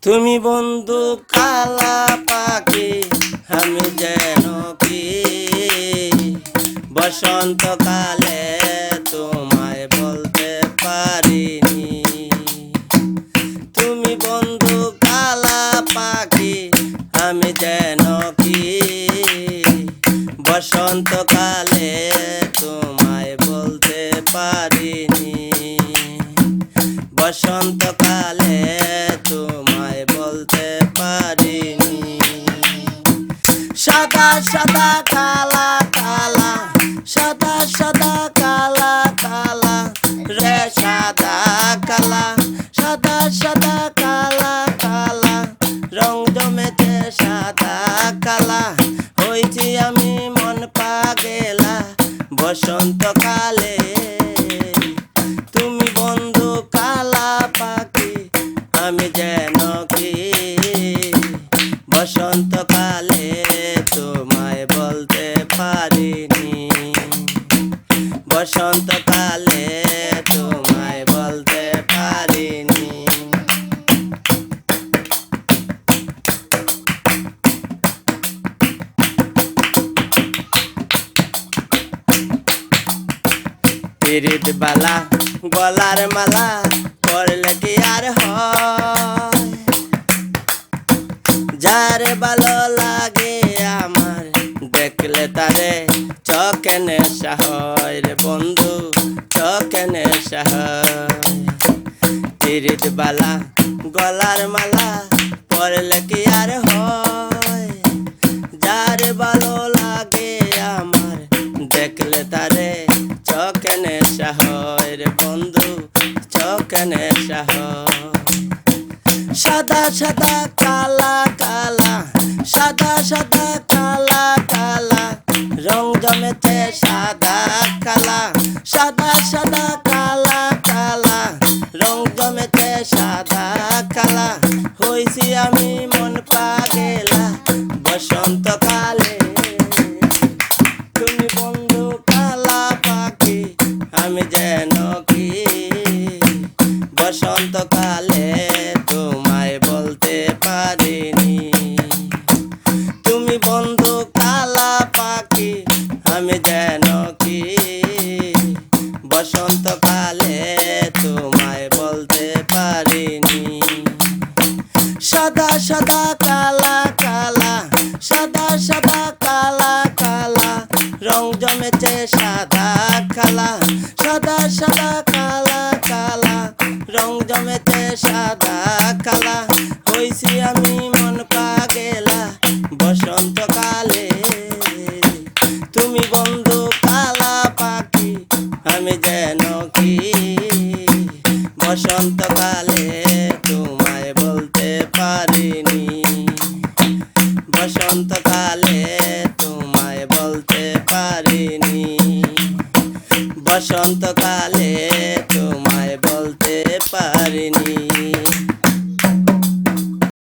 তুমি বন্ধু কালা পাখি, আমি যেন কি বসন্তকালে তোমায় বলতে পারিনি। তুমি বন্ধু কালা পাখি, আমি যেন কি বসন্তকালে তোমায় বলতে পারিনি। বসন্তকালে তোমায় বলতে পারিনি। সাদা সাদা কালা কালা, সাদা সাদা কালা কালা রে সাদা কালা, সাদা সাদা কালা কালা রং জমেছে সাদা কালা। হয়েছি আমি মন পাগেলা বসন্তকালে। তুমি বন্ধু কালা পাখি, আমি যেন কি বসন্তকালে তোমায় বলতে পারিনি। বসন্তকালে তোমায় বলতে পারিনি। পিরিত বালা গলার মালা পরলে কি আর হয়? যারে ভালো লাগে আমার দেখলে তারে চোখে নেশা হয় রে বন্ধু, চোখে নেশা হয়। পিরিত বালা গলার মালা পরলে কি আর হয়? যারে ভালো লাগে আমার দেখলে তারে চোখে নেশা হয় রে বন্ধু, চোখে নেশা হয়। সাদা সাদা কালা কালা, সাদা সাদা কালা কালা রং জমেছে সাদা কালা, সাদা সাদা কালা কালা রং জমেছে সাদা কালা। হইছি আমি মন পাগেলা বসন্তকালে। তুমি বন্ধু কালা পাখি, আমি যেন কি বসন্তকালে তোমায় বলতে পারিনি। তুমি বন্ধু কালা পাখি, আমি যেন কি বসন্তকালে তোমায় বলতে পারিনি। সাদা সাদা কালা কালা, সাদা সাদা কালা কালা রং জমেছে সাদা কালা, সাদা সাদা কালা কালা রং জমেছে সাদা কালা। হইছি আমি মন পাগেলা বসন্তকালে। তুমি বন্ধু কালা পাখি, আমি যেন কি বসন্তকালে তোমায় বলতে পারিনি। বসন্তকালে তোমায় বলতে পারিনি। বসন্তকালে